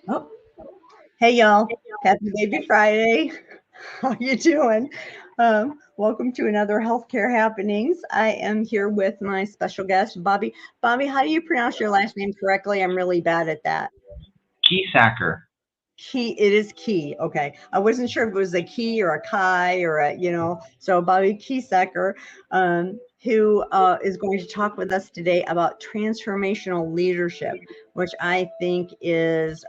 Oh, hey y'all. Happy Baby Friday. How you doing? Welcome to another healthcare happenings. I am here with my special guest, Bobby. Bobby, how do you pronounce your last name correctly? I'm really bad at that. Kiesecker. It is Key. Okay. I wasn't sure if it was a Key or a Kai or so Bobby Kiesecker, who is going to talk with us today about transformational leadership, which I think is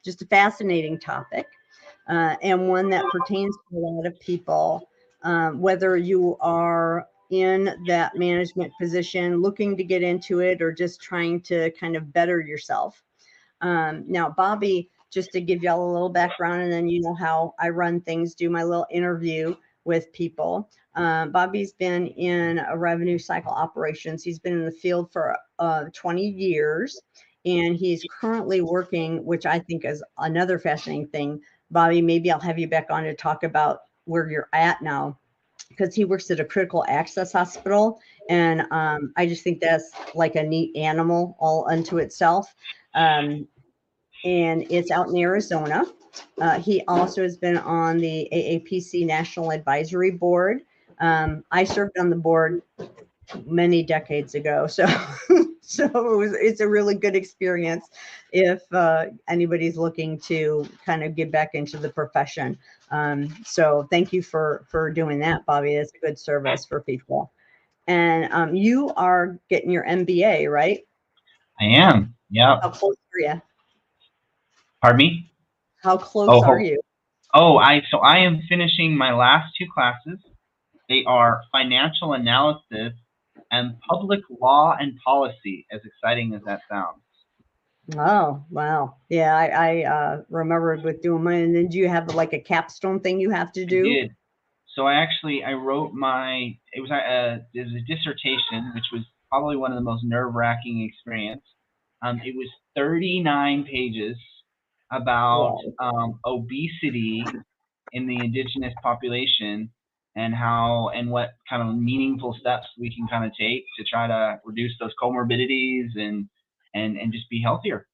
just a fascinating topic and one that pertains to a lot of people, whether you are in that management position, looking to get into it, or just trying to kind of better yourself. Now, Bobby, just to give y'all a little background, and then you know how I run things, do my little interview with people. Bobby's been in a revenue cycle operations. He's been in the field for 20 years, and he's currently working, which I think is another fascinating thing. Bobby, maybe I'll have you back on to talk about where you're at now because he works at a critical access hospital. And I just think that's like a neat animal all unto itself. Um, and it's out in Arizona. He also has been on the AAPC National Advisory Board. I served on the board many decades ago, so it's a really good experience if anybody's looking to kind of get back into the profession. So thank you for doing that, Bobby. It's a good service for people. And you are getting your MBA, right? I am. Yep. How close are you? Pardon me? How close Oh, are oh, you? I am finishing my last two classes. They are financial analysis and public law and policy, as exciting as that sounds. Oh, wow. Yeah, I remember with doing mine. And then do you have like a capstone thing you have to I do? did. So I wrote it was a dissertation, which was probably one of the most nerve-wracking experience. It was 39 pages about Wow. obesity in the indigenous population and how and what kind of meaningful steps we can kind of take to try to reduce those comorbidities and just be healthier.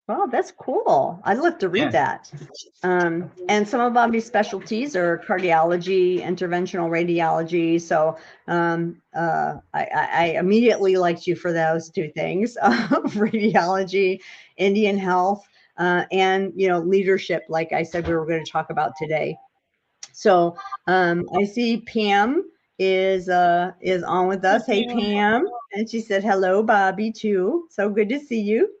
Wow, that's cool. I'd love to read Yeah. that. And some of Bobby's specialties are cardiology, interventional radiology. So I immediately liked you for those two things, radiology, Indian health, and leadership. Like I said, we were going to talk about today. So I see Pam is on with us. Hey Pam, and she said hello, Bobby too. So good to see you.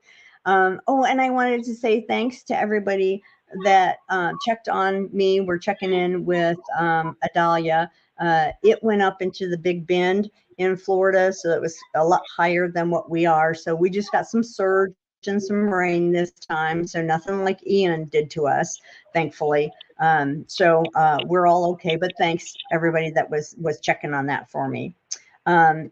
Oh, and I wanted to say thanks to everybody that checked on me. We're checking in with Adalia. It went up into the Big Bend in Florida, so it was a lot higher than what we are. So we just got some surge and some rain this time. So nothing like Ian did to us, thankfully. We're all okay, but thanks everybody that was checking on that for me.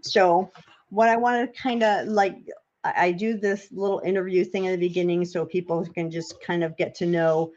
So what I want to kind of like, I do this little interview thing in the beginning so people can just kind of get to know,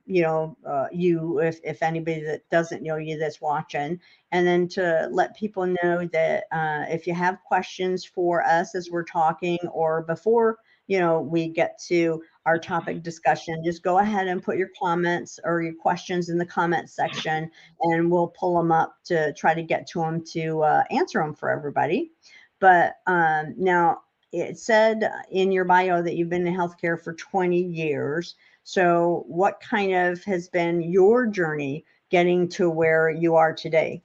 you if anybody that doesn't know you that's watching, and then to let people know that if you have questions for us as we're talking or before we get to our topic discussion, just go ahead and put your comments or your questions in the comment section, and we'll pull them up to try to get to them to answer them for everybody. But now it said in your bio that you've been in healthcare for 20 years. So, what kind of has been your journey getting to where you are today?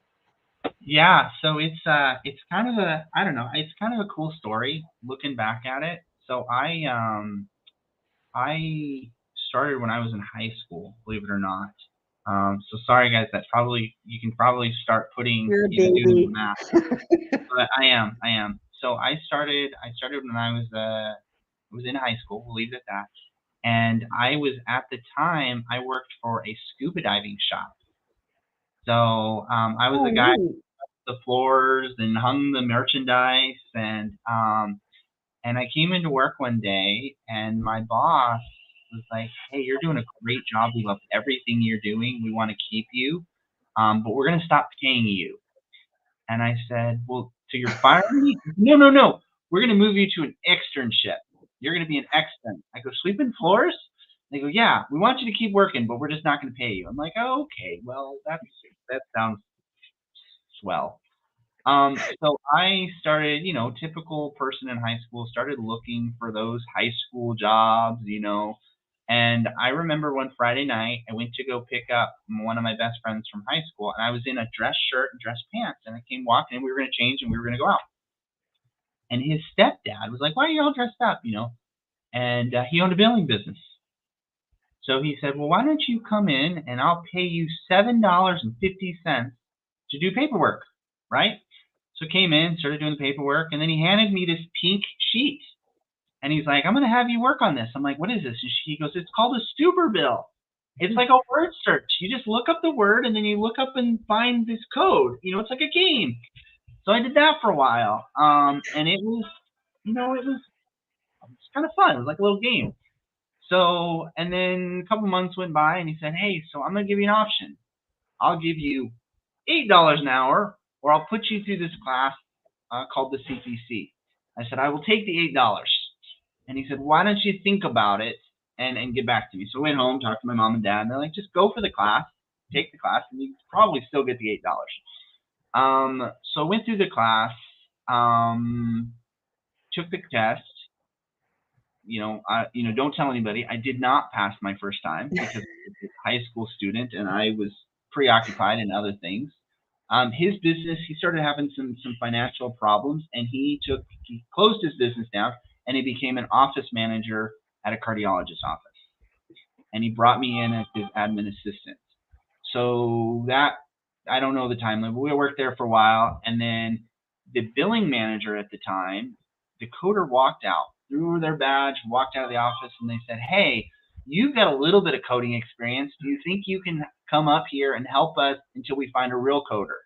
Yeah, so it's kind of a I don't know, it's kind of a cool story looking back at it. So I started when I was in high school, believe it or not. So sorry guys, that's probably you can probably start putting You're a doing the baby. math. But I am. So I started when I was in high school, we'll leave it at that. And I was at the time I worked for a scuba diving shop. So I was Oh, the guy neat. the floors and hung the merchandise and I came into work one day and my boss was like, "Hey, you're doing a great job. We love everything you're doing. We want to keep you, but we're gonna stop paying you." And I said, "Well, so you're firing me?" "No, no, no. We're gonna move you to an externship." You're going to be an extant. I go, sweeping floors? They go, yeah, we want you to keep working, but we're just not going to pay you. I'm like, oh, okay, well, that sounds swell. So I started, typical person in high school, started looking for those high school jobs. And I remember one Friday night, I went to go pick up one of my best friends from high school, and I was in a dress shirt and dress pants, and I came walking, and we were going to change, and we were going to go out. And his stepdad was like, "Why are you all dressed up?" And he owned a billing business. So he said, "Well, why don't you come in, and I'll pay you $7.50 to do paperwork, right?" So came in, started doing the paperwork, and then he handed me this pink sheet. And he's like, "I'm going to have you work on this." I'm like, "What is this?" And he goes, "It's called a Stuber bill. It's like a word search. You just look up the word, and then you look up and find this code. It's like a game." So I did that for a while. And it was kind of fun. It was like a little game. So, and then a couple months went by, and he said, "Hey, so I'm going to give you an option. I'll give you $8 an hour, or I'll put you through this class called the CPC." I said, "I will take the $8." And he said, "Why don't you think about it and get back to me?" So I went home, talked to my mom and dad, and they're like, "Just go for the class, take the class, and you probably still get the $8." So I went through the class, took the test. Don't tell anybody. I did not pass my first time because I was a high school student and I was preoccupied in other things. His business, he started having some financial problems, and he closed his business down, and he became an office manager at a cardiologist's office. And he brought me in as his admin assistant. So that, I don't know the timeline, but we worked there for a while, and then the billing manager at the time, the coder walked out, threw their badge, walked out of the office, and they said, "Hey, you've got a little bit of coding experience. Do you think you can come up here and help us until we find a real coder?"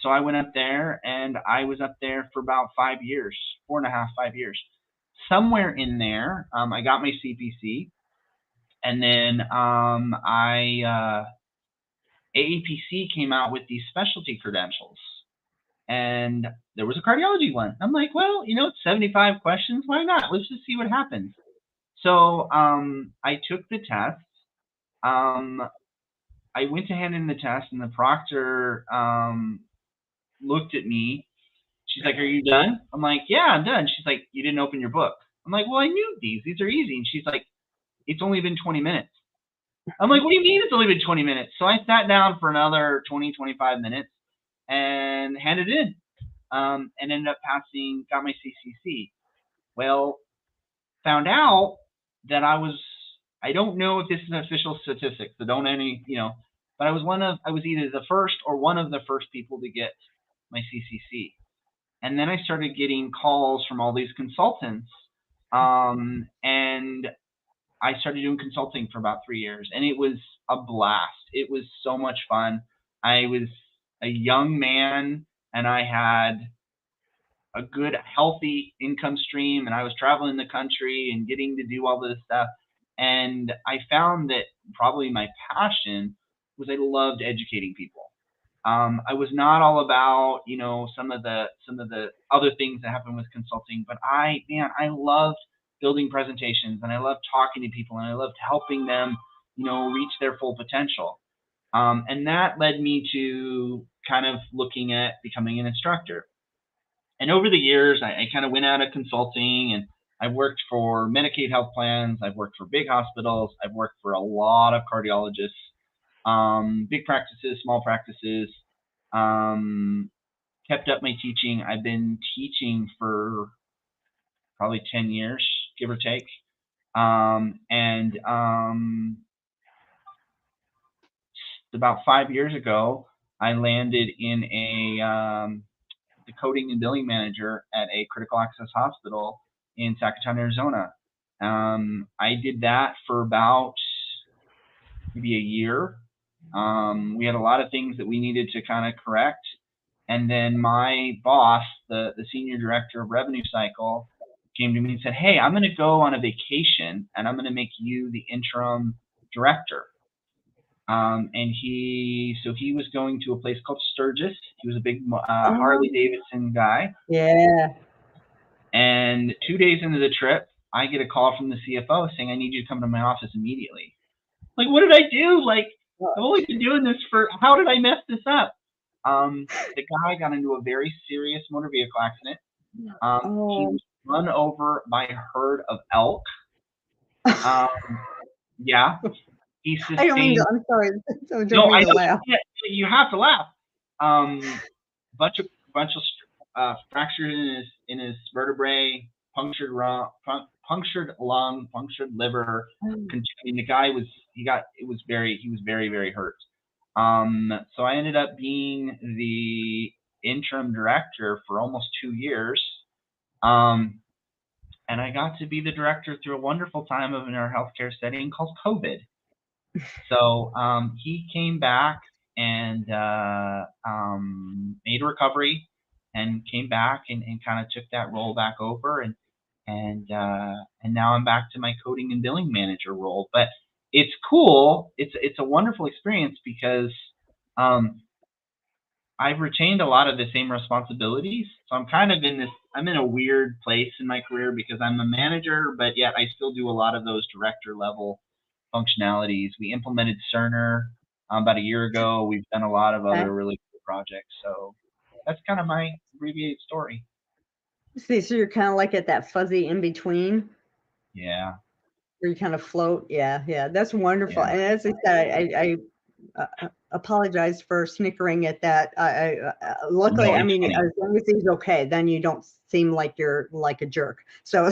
So I went up there, and I was up there for about 5 years, 4.5, 5 years. Somewhere in there, I got my CPC, and then AAPC came out with these specialty credentials, and there was a cardiology one. I'm like, well, it's 75 questions. Why not? Let's just see what happens. So I took the test. I went to hand in the test, and the proctor looked at me. She's like, "Are you done?" I'm like, "Yeah, I'm done." She's like, "You didn't open your book." I'm like, "Well, I knew these. These are easy." And she's like, "It's only been 20 minutes." I'm like, "What do you mean it's only been 20 minutes?" So I sat down for another 20, 25 minutes and handed it in, and ended up passing, got my CCC. Well, found out that I don't know if this is an official statistic, so don't but I was either the first or one of the first people to get my CCC. And then I started getting calls from all these consultants, and I started doing consulting for about 3 years, and it was a blast. It was so much fun. I was a young man, and I had a good, healthy income stream, and I was traveling the country and getting to do all this stuff. And I found that probably my passion was I loved educating people. I was not all about some of the other things that happen with consulting, but I loved building presentations, and I loved talking to people, and I loved helping them reach their full potential. And that led me to kind of looking at becoming an instructor. And over the years, I kind of went out of consulting, and I've worked for Medicaid health plans. I've worked for big hospitals. I've worked for a lot of cardiologists, big practices, small practices. Um, Kept up my teaching. I've been teaching for probably 10 years, give or take. And about 5 years ago, I landed in the coding and billing manager at a critical access hospital in Sacramento, Arizona. I did that for about maybe a year. We had a lot of things that we needed to kind of correct. And then my boss, the senior director of revenue cycle, came to me and said, "Hey, I'm going to go on a vacation, and I'm going to make you the interim director." And he was going to a place called Sturgis. He was a big Oh, Harley Davidson guy. yeah. And 2 days into the trip, I get a call from the CFO saying, I need you to come to my office immediately. Like, what did I do? Like, I've only been doing this for, how did I mess this up? The guy got into a very serious motor vehicle accident. He Oh, was run over by a herd of elk. Yeah, he I don't mean to, sustained. I'm sorry. I don't No, mean I to know laugh. you have to laugh. Bunch of fractures in his vertebrae, punctured lung, punctured liver. I mean, the guy was he was very very hurt. So I ended up being the interim director for almost 2 years. Um, and I got to be the director through a wonderful time of in our healthcare setting called COVID. So he came back and made a recovery and came back and kind of took that role back over and now I'm back to my coding and billing manager role. But it's cool. It's a wonderful experience because um, I've retained a lot of the same responsibilities. So I'm kind of I'm in a weird place in my career because I'm a manager, but yet I still do a lot of those director level functionalities. We implemented Cerner about a year ago. We've done a lot of Okay. other really cool projects. So that's kind of my abbreviated story. See, so you're kind of like at that fuzzy in between Yeah. where you kind of float. Yeah, yeah, that's wonderful. Yeah. And as I said, I apologize for snickering at that. No, Luckily, I it's mean, funny. as long as he's okay, then you don't seem like you're like a jerk. So,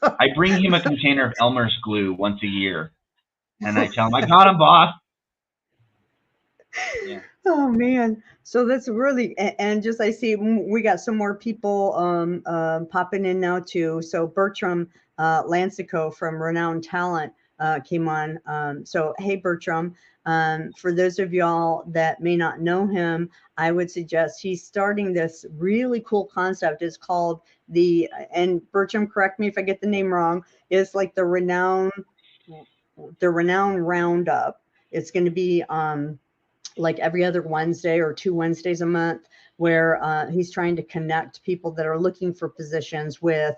I bring him a container of Elmer's glue once a year and I tell him, I got him, boss. Yeah. oh man, so that's really and just I see we got some more people popping in now too. So Bertram Lancico from Renowned Talent came on. So hey Bertram, for those of y'all that may not know him, I would suggest he's starting this really cool concept. It's called and Bertram, correct me if I get the name wrong. It's like the Renowned Roundup. It's going to be like every other Wednesday or 2 Wednesdays a month, where he's trying to connect people that are looking for positions with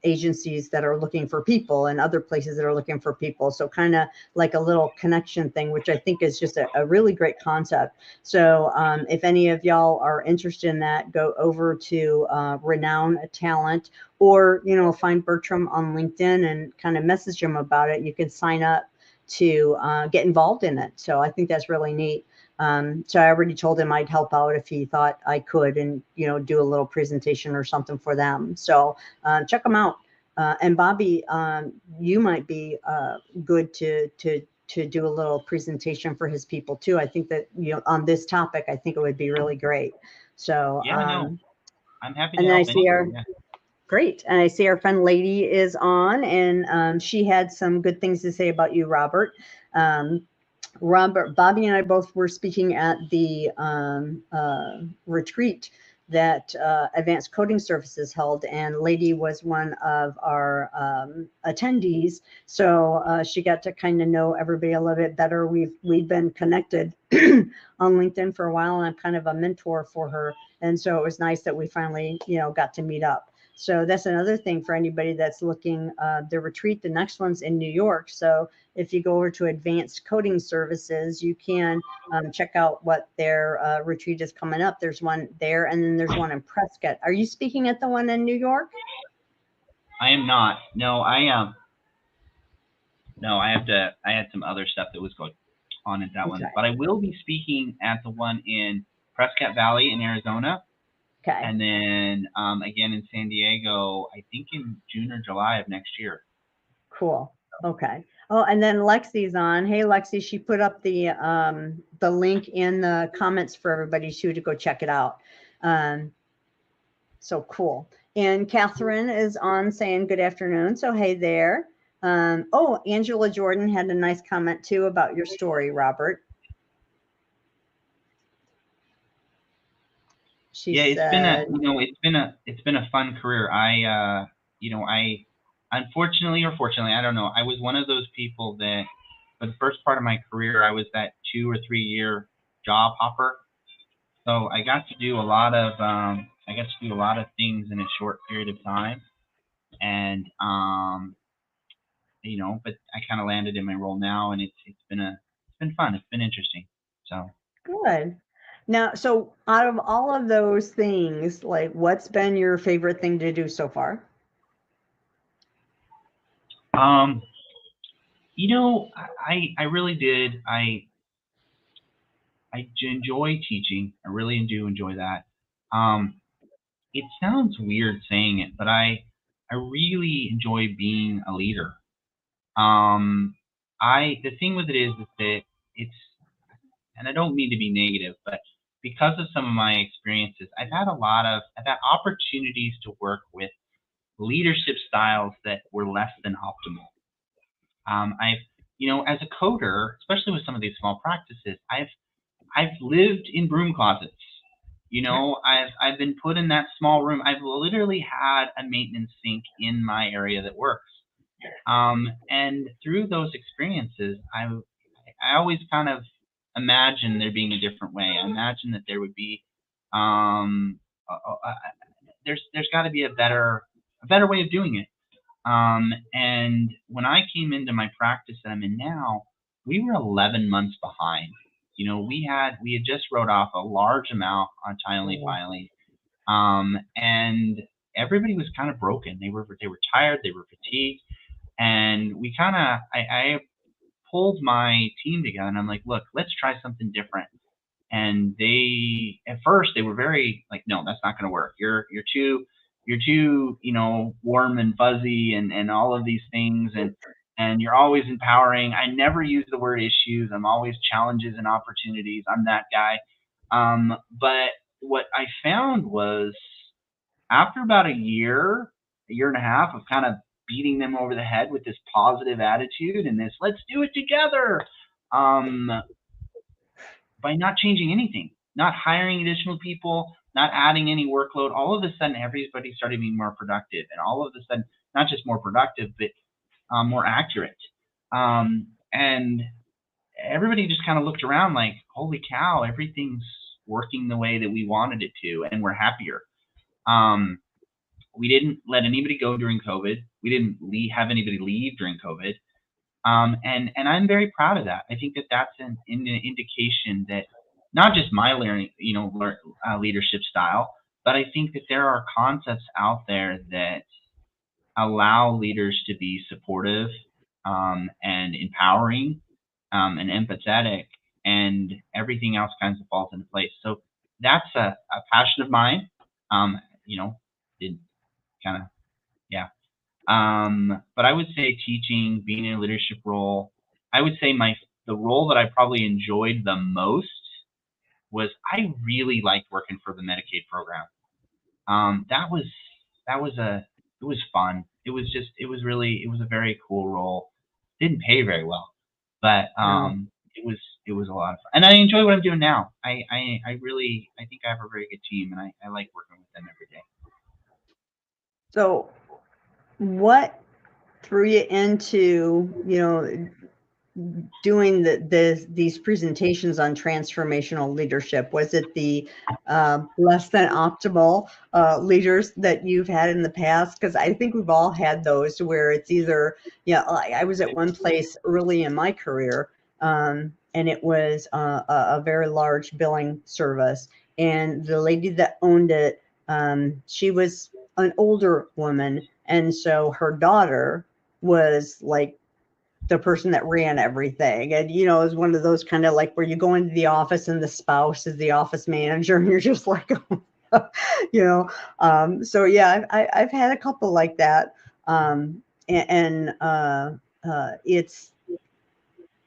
agencies that are looking for people and other places that are looking for people. So kind of like a little connection thing, which I think is just a really great concept. So if any of y'all are interested in that, go over to Renown Talent, or find Bertram on LinkedIn and kind of message him about it. You can sign up to get involved in it. So I think that's really neat. So I already told him I'd help out if he thought I could, and do a little presentation or something for them. So check them out. And Bobby, you might be good to do a little presentation for his people too. I think that on this topic, I think it would be really great. So Yeah, no. I'm happy to and then I help see anybody. Yeah. Great. And I see our friend Lady is on, and she had some good things to say about you, Robert. Bobby and I both were speaking at the retreat that Advanced Coding Services held, and Lady was one of our attendees. So she got to kind of know everybody a little bit better. We've been connected on LinkedIn for a while, and I'm kind of a mentor for her. And so it was nice that we finally, got to meet up. So that's another thing for anybody that's looking. The retreat, the next one's in New York. So if you go over to Advanced Coding Services, you can check out what their retreat is coming up. There's one there, and then there's one in Prescott. Are you speaking at the one in New York? I am not. No, I am. No, I had some other stuff that was going on at that one, Okay. but I will be speaking at the one in Prescott Valley in Arizona, Okay. and then again in San Diego, I think in June or July of next year. Cool. Okay. Oh, and then Lexi's on. Hey, Lexi, she put up the link in the comments for everybody too to go check it out. So cool. And Catherine is on saying good afternoon. So hey there. Oh, Angela Jordan had a nice comment too about your story, Robert. She Yeah, said, it's been a fun career. I unfortunately or fortunately, I don't know. I was one of those people that for the first part of my career, I was that 2 or 3 year job hopper. So I got to do a lot of I got to do a lot of things in a short period of time, and but I kind of landed in my role now, and it's been fun. It's been interesting. So, Good. Now, so out of all of those things, like what's been your favorite thing to do so far? um, I really did. I enjoy teaching. I really do enjoy that. Um, it sounds weird saying it, but I really enjoy being a leader. Um, I the thing with it is that it's and I don't mean to be negative, but because of some of my experiences, I've had opportunities to work with leadership styles that were less than optimal. I've as a coder, especially with some of these small practices, I've lived in broom closets. I've been put in that small room. I've literally had a maintenance sink in my area that works. And through those experiences, I always kind of imagine there being a different way. I imagine that there would be um, there's got to be a better way of doing it. And when I came into my practice that I'm in now, we were 11 months behind. We had just wrote off a large amount on timely Oh, filing, and everybody was kind of broken. They were tired, they were fatigued, and I pulled my team together, and I'm like, look, let's try something different. And they at first they were very like, no, that's not going to work. You're too warm and fuzzy and all of these things, and you're always empowering. I never use the word issues. I'm always challenges and opportunities. I'm that guy. But what I found was after about a year and a half of kind of beating them over the head with this positive attitude and this let's do it together, um, by not changing anything, not hiring additional people, not adding any workload, all of a sudden everybody started being more productive, and all of a sudden not just more productive, but more accurate. And everybody just kind of looked around like, holy cow, everything's working the way that we wanted it to, and we're happier. Um, we didn't let anybody go during COVID. We didn't have anybody leave during COVID. And I'm very proud of that. I think that that's an indication that not just my learning, leadership style, but I think that there are concepts out there that allow leaders to be supportive, and empowering, and empathetic, and everything else kind of falls into place. So that's a passion of mine. Um, you know, did kind of yeah. But I would say teaching, being in a leadership role, I would say the role that I probably enjoyed the most was I really liked working for the Medicaid program. That was it was fun. It was a very cool role. Didn't pay very well, but no. it was a lot of fun, and I enjoy what I'm doing now. I think I have a very good team, and I like working with them every day. So what threw you into, doing these presentations on transformational leadership? Was it the less than optimal leaders that you've had in the past? Because I think we've all had those where it's either, like I was at one place early in my career, and it was a very large billing service, and the lady that owned it, she was an older woman, and so her daughter was like the person that ran everything. And, it was one of those kind of like where you go into the office and the spouse is the office manager and you're just like, you know, so yeah, I've had a couple like that. It's,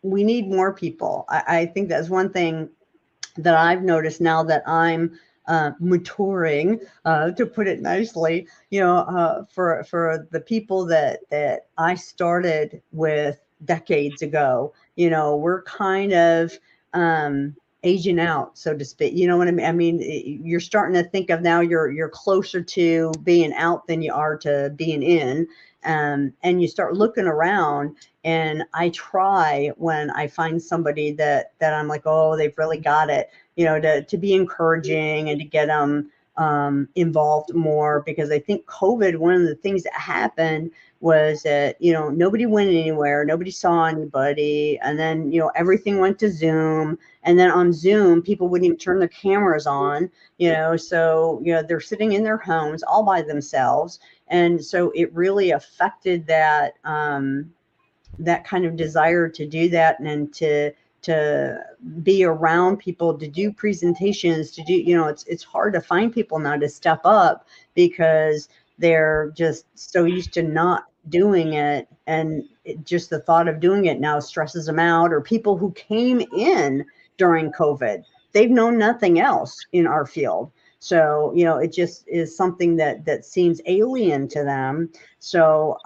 we need more people. I think that's one thing that I've noticed now that I'm maturing, to put it nicely, for the people that I started with decades ago, we're kind of aging out, so to speak. You know what I mean? I mean, you're starting to think of now you're closer to being out than you are to being in. And you start looking around, and I try when I find somebody that I'm like, oh, they've really got it, to be encouraging and to get them involved more, because I think COVID, one of the things that happened was that, nobody went anywhere, nobody saw anybody. And then, everything went to Zoom. And then on Zoom, people wouldn't even turn their cameras on, so, they're sitting in their homes all by themselves. And so it really affected that kind of desire to do that, and to be around people, to do presentations, to do, it's hard to find people now to step up, because they're just so used to not doing it, and just the thought of doing it now stresses them out. Or people who came in during COVID, they've known nothing else in our field, so it just is something that seems alien to them. So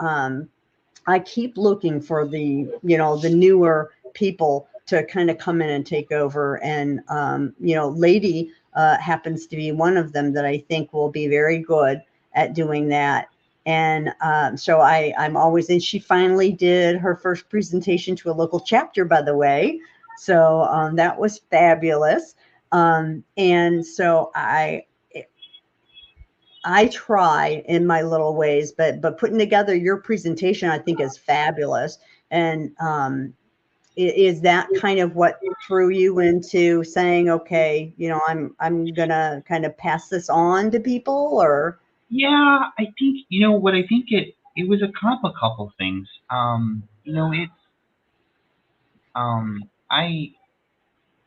I keep looking for the newer people to kind of come in and take over. And, Lady happens to be one of them that I think will be very good at doing that. And so I'm always, and she finally did her first presentation to a local chapter, by the way. So that was fabulous. And so I try in my little ways, but putting together your presentation, I think, is fabulous. And is that kind of what threw you into saying, okay, I'm gonna kind of pass this on to people, or? Yeah, I think what I think it was a couple things. It's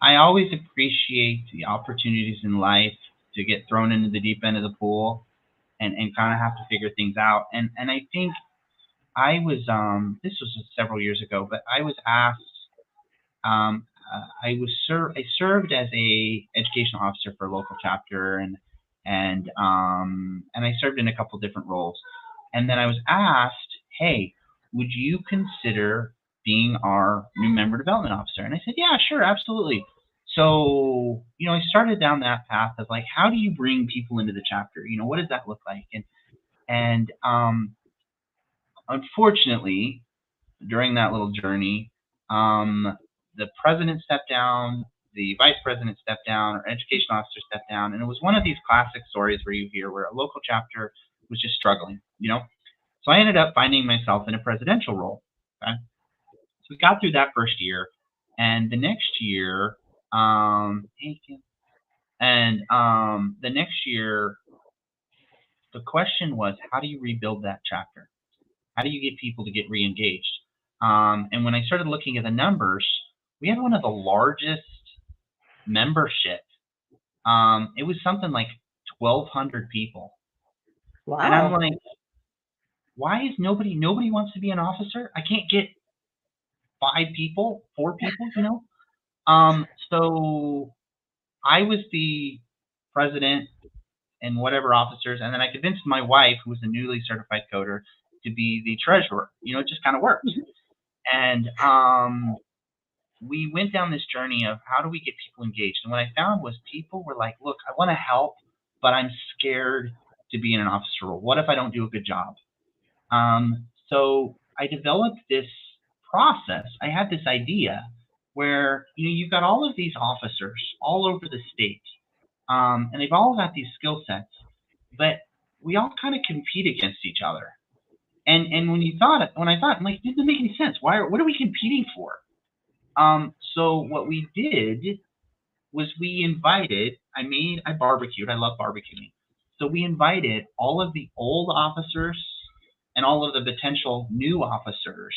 I always appreciate the opportunities in life to get thrown into the deep end of the pool and kind of have to figure things out. And I think I was this was several years ago, but I was asked. I served as a educational officer for a local chapter, and I served in a couple different roles. And then I was asked, "Hey, would you consider being our new member development officer?" And I said, "Yeah, sure, absolutely." So, I started down that path of like, how do you bring people into the chapter? What does that look like? And unfortunately, during that little journey, the president stepped down, the vice president stepped down, our education officer stepped down, and it was one of these classic stories where you hear where a local chapter was just struggling. So I ended up finding myself in a presidential role. Okay? So we got through that first year, and the next year, the next year, the question was, how do you rebuild that chapter? How do you get people to get re-engaged? And when I started looking at the numbers, we had one of the largest membership. It was something like 1,200 people, and I'm Wow. like, why is nobody wants to be an officer? I can't get 5 people, 4 people. So I was the president and whatever officers, and then I convinced my wife, who was a newly certified coder, to be the treasurer. It just kind of worked. And we went down this journey of how do we get people engaged. And what I found was people were like, look, I want to help, but I'm scared to be in an officer role. What if I don't do a good job? So I developed this process. I had this idea where, you've got all of these officers all over the state, and they've all got these skill sets, but we all kind of compete against each other. And when I thought, I'm like, it doesn't make any sense. What are we competing for? So what we did was I barbecued. I love barbecuing. So we invited all of the old officers and all of the potential new officers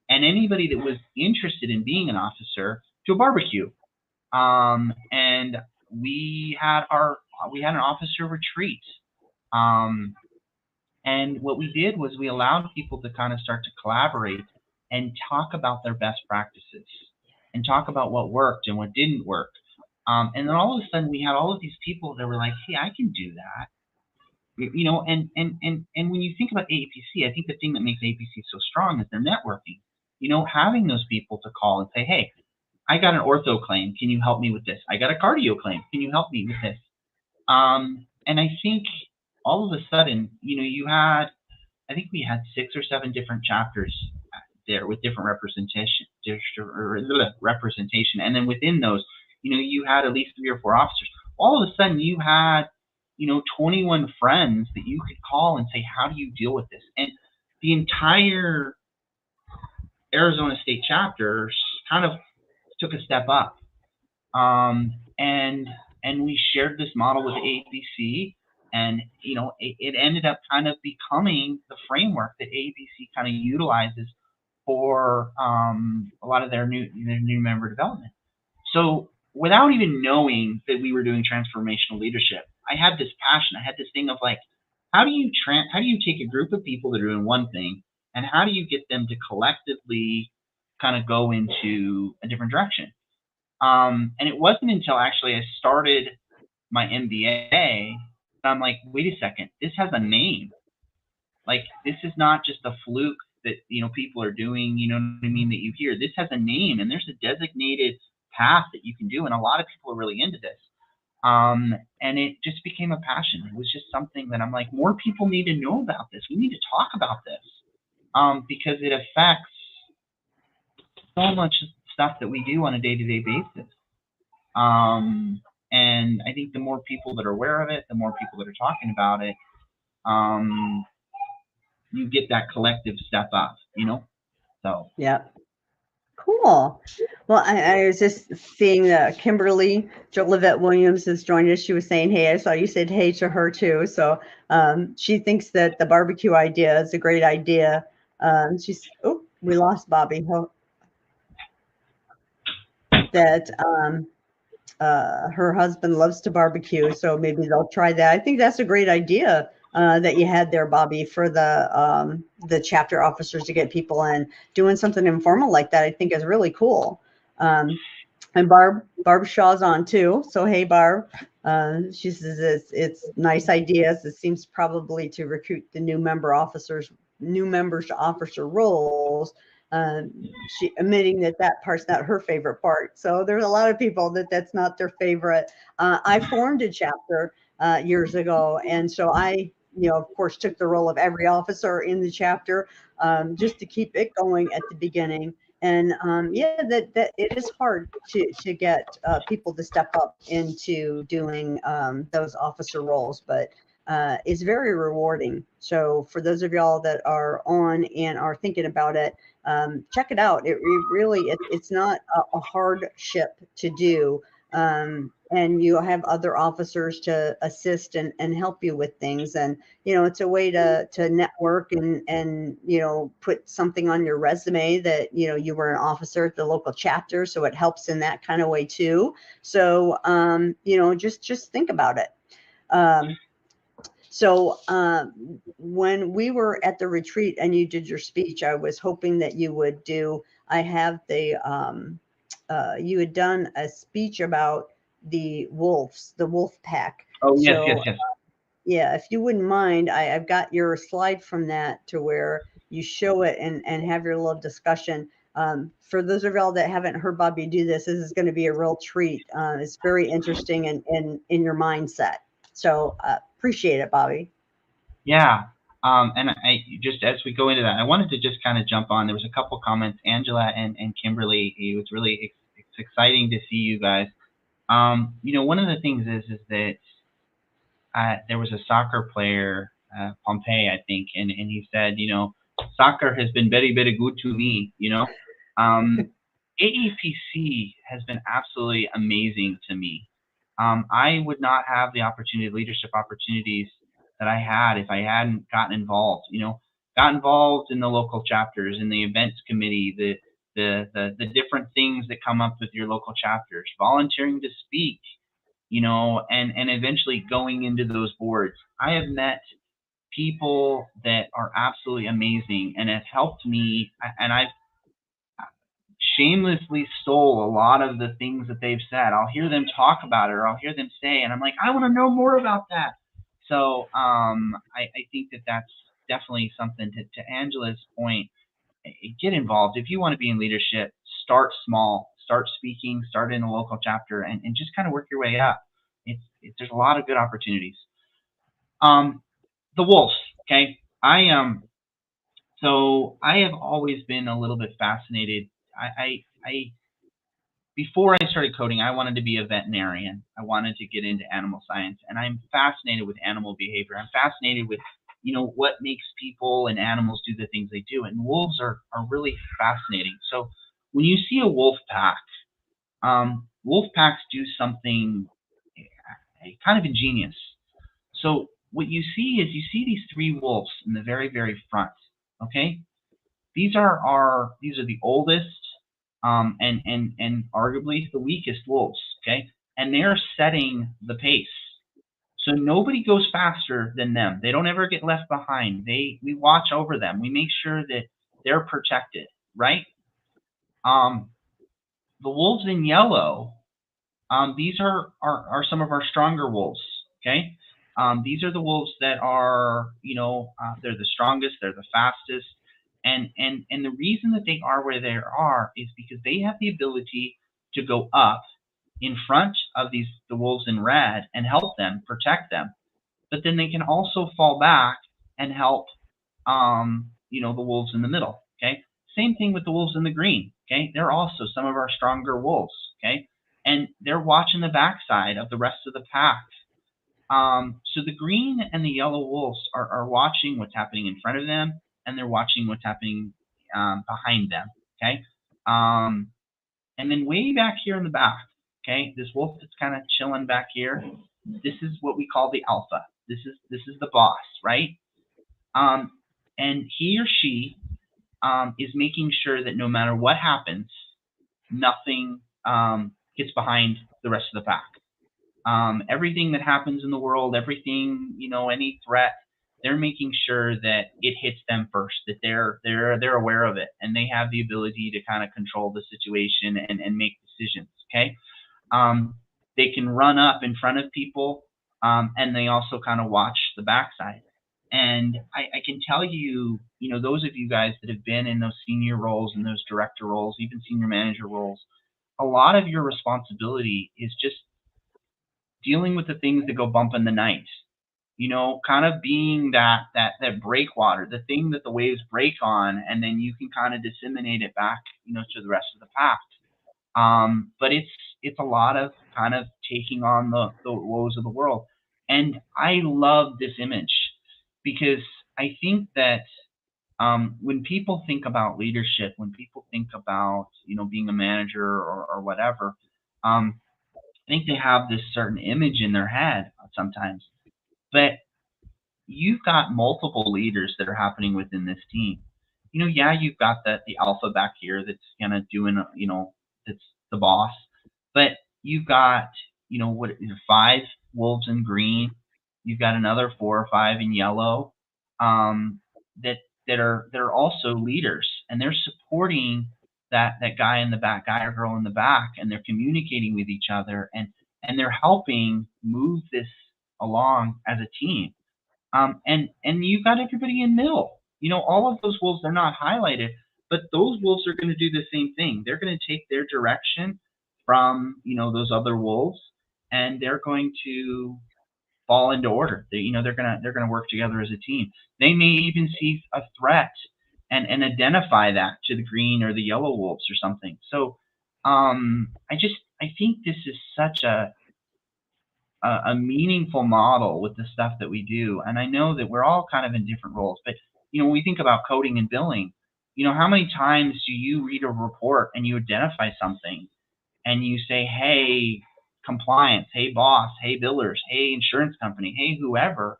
and anybody that was interested in being an officer to a barbecue. And we had an officer retreat. Um, and what we did was we allowed people to kind of start to collaborate and talk about their best practices and talk about what worked and what didn't work. And then all of a sudden we had all of these people that were like, hey, I can do that. And when you think about AAPC, I think the thing that makes AAPC so strong is their networking. Having those people to call and say, hey, I got an ortho claim. Can you help me with this? I got a cardio claim. Can you help me with this? And I think all of a sudden, I think we had 6 or 7 different chapters there with different representation. And then within those, you had at least 3 or 4 officers. All of a sudden, you had, 21 friends that you could call and say, how do you deal with this? And the entire Arizona State chapter kind of took a step up. And we shared this model with ABC, and it ended up kind of becoming the framework that ABC kind of utilizes for a lot of their new member development. So without even knowing that we were doing transformational leadership, I had this passion. I had this thing of like, how do you take a group of people that are doing one thing, and how do you get them to collectively kind of go into a different direction? And it wasn't until actually I started my MBA that I'm like, wait a second, this has a name. Like, this is not just a fluke that people are doing. You know what I mean? That you hear. This has a name, and there's a designated path that you can do, and a lot of people are really into this. And it just became a passion. It was just something that I'm like, more people need to know about this. We need to talk about this, because it affects so much stuff that we do on a day-to-day basis. And I think the more people that are aware of it, the more people that are talking about it, you get that collective step up, So Yeah. Cool. Well, I was just seeing that Kimberly Jolivet Williams has joined us. She was saying, hey, I saw you said hey to her too. So she thinks that the barbecue idea is a great idea. We lost Bobby. That her husband loves to barbecue, so maybe they'll try that. I think that's a great idea that you had there, Bobby, for the chapter officers to get people in. Doing something informal like that, I think, is really cool. And Barb Shaw's on too. So hey, Barb. She says it's nice ideas. It seems probably to recruit the new members to officer roles. She admitting that part's not her favorite part. So there's a lot of people that's not their favorite. I formed a chapter years ago, and so I, of course, took the role of every officer in the chapter just to keep it going at the beginning. And yeah, that it is hard to get people to step up into doing those officer roles, but it's very rewarding. So for those of y'all that are on and are thinking about it, check it out. It's not a hardship to do. And you have other officers to assist and help you with things. And, it's a way to network and, put something on your resume that, you were an officer at the local chapter. So it helps in that kind of way too. So, just think about it. So when we were at the retreat and you did your speech, I was hoping that you would you had done a speech about the wolves, the wolf pack. Oh, yes, yes, So yes. yeah, if you wouldn't mind, I've got your slide from that to where you show it and have your little discussion. For those of y'all that haven't heard Bobby do this is going to be a real treat. It's very interesting and in your mindset. So appreciate it, Bobby. Yeah. And I just, as we go into that, I wanted to just kind of jump on. There was a couple comments, Angela and Kimberly. It was really it's exciting to see you guys. One of the things is that there was a soccer player, Pompey, I think, and he said, soccer has been very, very good to me. AEPC has been absolutely amazing to me. I would not have the leadership opportunities that I had if I hadn't gotten involved. Got involved in the local chapters, in the events committee, the different things that come up with your local chapters, volunteering to speak, and eventually going into those boards. I have met people that are absolutely amazing and have helped me, and I've shamelessly stole a lot of the things that they've said. I'll hear them talk about it, or I'll hear them say, and I'm like, I want to know more about that. So I think that that's definitely something to Angela's point. Get involved. If you want to be in leadership, start small, start speaking, start in a local chapter, and just kind of work your way up. There's a lot of good opportunities. The wolves, okay? So I have always been a little bit fascinated. I before I started coding, I wanted to be a veterinarian. I wanted to get into animal science, and I'm fascinated with animal behavior. I'm fascinated with, what makes people and animals do the things they do. And wolves are really fascinating. So when you see a wolf pack, wolf packs do something kind of ingenious. So what you see is you see these three wolves in the very, very front. Okay, these are the oldest, and arguably the weakest wolves. Okay, and they're setting the pace. So nobody goes faster than them. They don't ever get left behind. We watch over them. We make sure that they're protected, right? Um, the wolves in yellow, these are some of our stronger wolves. Okay, these are the wolves that are, they're the strongest, they're the fastest, and the reason that they are where they are is because they have the ability to go up in front of the wolves in red and help them, protect them, but then they can also fall back and help, the wolves in the middle. Okay, same thing with the wolves in the green. Okay, they're also some of our stronger wolves. Okay, and they're watching the backside of the rest of the pack. So the green and the yellow wolves are watching what's happening in front of them, and they're watching what's happening behind them. Okay, and then way back here in the back, okay, this wolf that's kind of chilling back here. This is what we call the alpha. This is the boss, right? Um, and he or she is making sure that no matter what happens, nothing gets behind the rest of the pack. Everything that happens in the world, everything, any threat, they're making sure that it hits them first, that they're aware of it, and they have the ability to kind of control the situation and make decisions. Okay, they can run up in front of people, and they also kind of watch the backside. And I can tell you, those of you guys that have been in those senior roles and those director roles, even senior manager roles, a lot of your responsibility is just dealing with the things that go bump in the night. Kind of being that breakwater, the thing that the waves break on, and then you can kind of disseminate it back, to the rest of the pack. But it's a lot of kind of taking on the woes of the world. And I love this image because I think that when people think about leadership, when people think about, being a manager or whatever, I think they have this certain image in their head sometimes. But you've got multiple leaders that are happening within this team. Yeah, you've got the alpha back here that's kind of doing, that's the boss, but you've got, what, 5 wolves in green. You've got another 4 or 5 in yellow, that that are also leaders, and they're supporting that guy in the back, guy or girl in the back, and they're communicating with each other, and they're helping move this along as a team. And you've got everybody in middle. All of those wolves, they're not highlighted, but those wolves are going to do the same thing. They're going to take their direction from, those other wolves, and they're going to fall into order. They're gonna work together as a team. They may even see a threat and identify that to the green or the yellow wolves or something. So I think this is such a meaningful model with the stuff that we do. And I know that we're all kind of in different roles, but when we think about coding and billing, how many times do you read a report and you identify something and you say, hey, compliance, hey, boss, hey, billers, hey, insurance company, hey, whoever,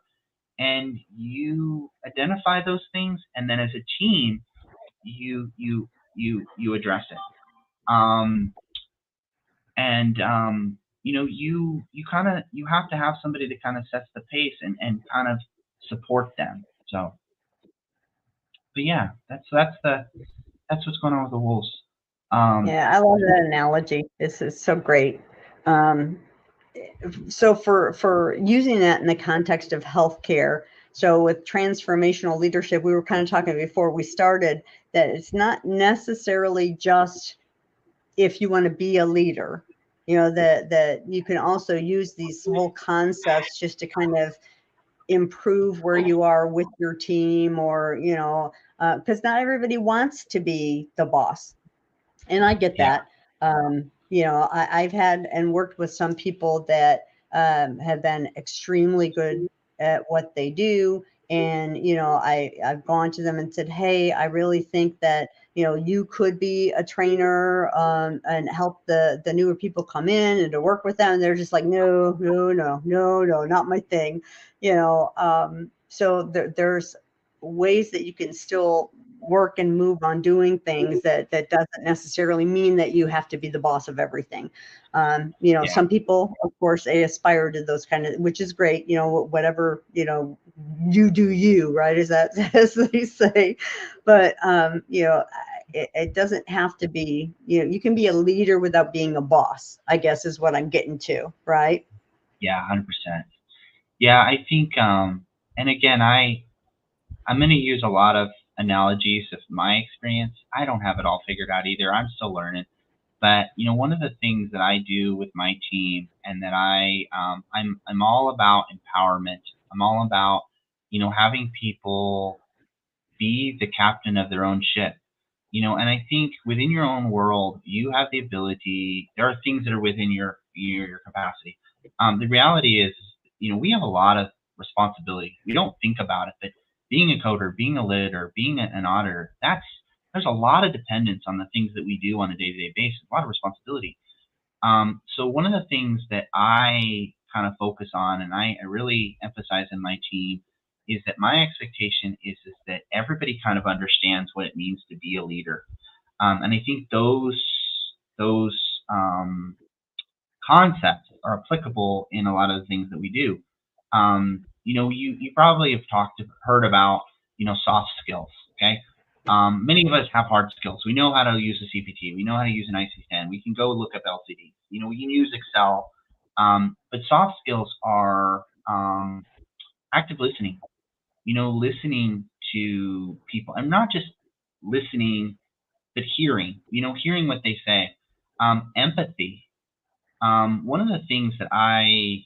and you identify those things, and then as a team, you address it. And you kind of you have to have somebody that kind of sets the pace and kind of support them. So, but yeah, that's what's going on with the wolves. Yeah, I love that analogy. This is so great. Um, so for using that in the context of healthcare, so with transformational leadership, we were kind of talking before we started that it's not necessarily just if you want to be a leader, that you can also use these whole concepts just to kind of improve where you are with your team, or because not everybody wants to be the boss, and I get Yeah. that. I've had and worked with some people that have been extremely good at what they do. And, I've gone to them and said, hey, I really think that, you could be a trainer and help the newer people come in and to work with them. And they're just like, no, no, no, no, no, not my thing. So there's ways that you can still work and move on doing things that doesn't necessarily mean that you have to be the boss of everything. Yeah. Some people, of course, they aspire to those kind of, which is great. Whatever you do, you right, as that as they say. But it doesn't have to be. You can be a leader without being a boss, I guess, is what I'm getting to, right? Yeah, 100%. Yeah, I think, and again, I'm going to use a lot of analogies of my experience. I don't have it all figured out either. I'm still learning. But one of the things that I do with my team, and that I'm all about empowerment. I'm all about having people be the captain of their own ship. And I think within your own world, you have the ability. There are things that are within your capacity. The reality is, we have a lot of responsibility. We don't think about it, but being a coder, being a leader, being an auditor, there's a lot of dependence on the things that we do on a day-to-day basis. A lot of responsibility. So one of the things that I kind of focus on, and I really emphasize in my team, is that my expectation is that everybody kind of understands what it means to be a leader. And I think those concepts are applicable in a lot of the things that we do. You probably have heard about soft skills. Okay, many of us have hard skills. We know how to use a CPT. We know how to use an IC10. We can go look up LCDs. We can use Excel. But soft skills are active listening. Listening to people, and not just listening, but hearing. Hearing what they say. Empathy. One of the things that I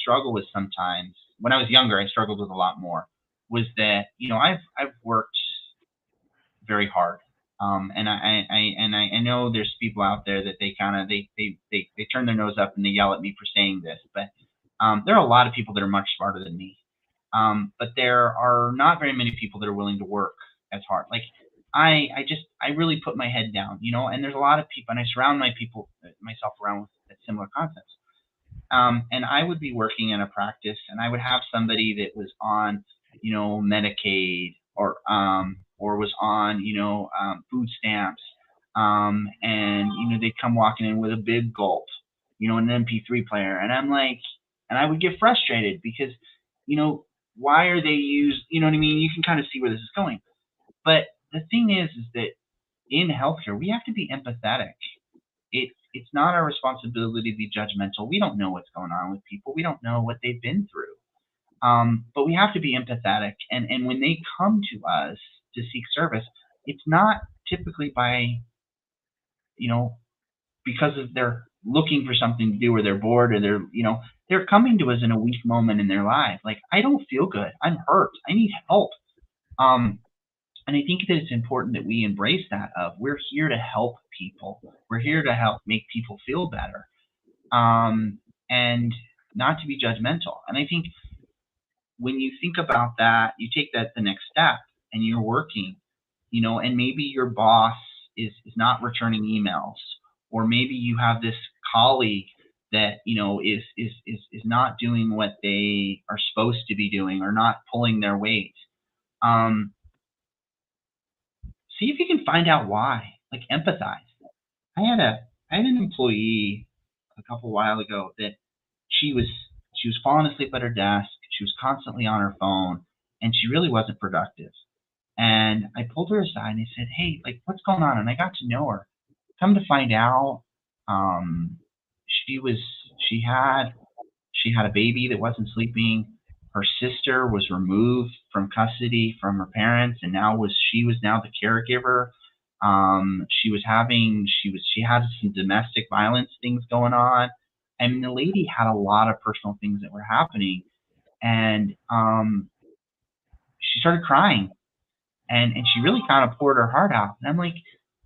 struggle with sometimes, when I was younger, I struggled with a lot more, was that I've worked very hard, and I know there's people out there that they kind of they turn their nose up and they yell at me for saying this, but there are a lot of people that are much smarter than me, but there are not very many people that are willing to work as hard. Like I really put my head down, and there's a lot of people, and I surround myself around with similar concepts. And I would be working in a practice, and I would have somebody that was on, Medicaid, or was on, food stamps, and they'd come walking in with a big gulp, an MP3 player, and I'm like, and I would get frustrated because, you know, why are they used? You know what I mean? You can kind of see where this is going. But the thing is that in healthcare, we have to be empathetic. It's not our responsibility to be judgmental. We don't know what's going on with people. We don't know what they've been through. But we have to be empathetic. And when they come to us to seek service, it's not typically you know, because of they're looking for something to do, or they're bored, or they're coming to us in a weak moment in their life. Like, I don't feel good. I'm hurt. I need help. Um, and I think that it's important that we embrace that of, we're here to help people. We're here to help make people feel better. And not to be judgmental. And I think when you think about that, you take that the next step, and you're working, and maybe your boss is not returning emails, or maybe you have this colleague that, is not doing what they are supposed to be doing, or not pulling their weight. Um, See if you can find out why. Like, empathize. I had a I had an employee a couple while ago that she was she was falling asleep at her desk. She was constantly on her phone, and she really wasn't productive. And I pulled her aside and I said, "Hey, like, what's going on?" And I got to know her. Come to find out, um, she was she had a baby that wasn't sleeping. Her sister was removed from custody from her parents, and she was now the caregiver. She had some domestic violence things going on, and the lady had a lot of personal things that were happening, and she started crying, and she really kind of poured her heart out. And I'm like,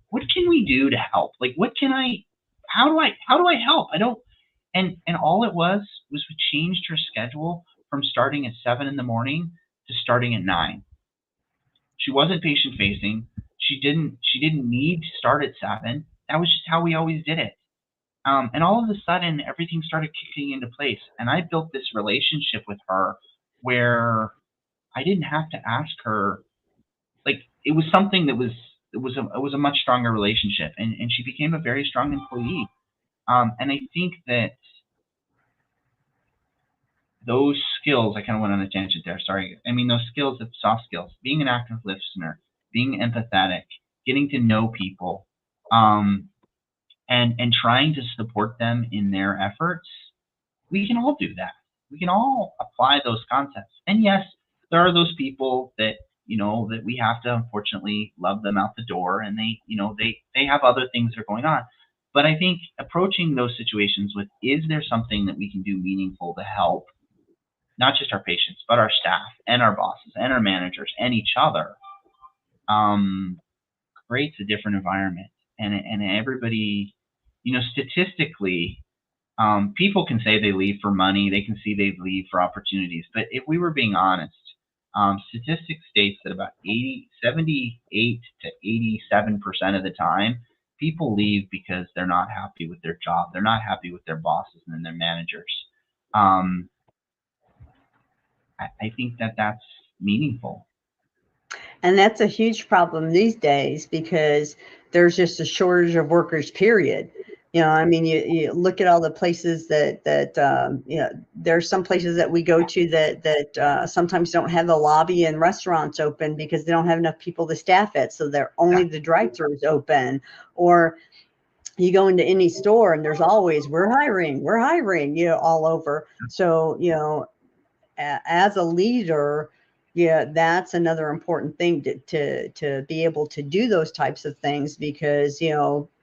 what can we do to help? Like, what can I? how do I help? I don't. And all it was we changed her schedule from starting at 7 in the morning to starting at 9. She wasn't patient facing. She didn't need to start at 7. That was just how we always did it. And all of a sudden, everything started kicking into place. And I built this relationship with her where I didn't have to ask her. Like, it was something that was it was a much stronger relationship, and she became a very strong employee. And I think that those skills, I kind of went on a tangent there. Sorry. I mean, those skills, the soft skills, being an active listener, being empathetic, getting to know people, um, and trying to support them in their efforts, we can all do that. We can all apply those concepts. And yes, there are those people that, that we have to unfortunately love them out the door, and they have other things that are going on. But I think approaching those situations with, is there something that we can do meaningful to help not just our patients, but our staff and our bosses and our managers and each other, um, creates a different environment. And everybody, statistically, people can say they leave for money, they can see they leave for opportunities. But if we were being honest, statistics states that about 78 to 87% of the time, people leave because they're not happy with their job. They're not happy with their bosses and their managers. Um, I think that that's meaningful. And that's a huge problem these days because there's just a shortage of workers, period. I mean, you look at all the places that there's some places that we go to that sometimes don't have the lobby and restaurants open because they don't have enough people to staff it. So they're only the drive-throughs open. Or you go into any store and there's always, we're hiring, all over. So, as a leader, yeah, that's another important thing to be able to do those types of things because,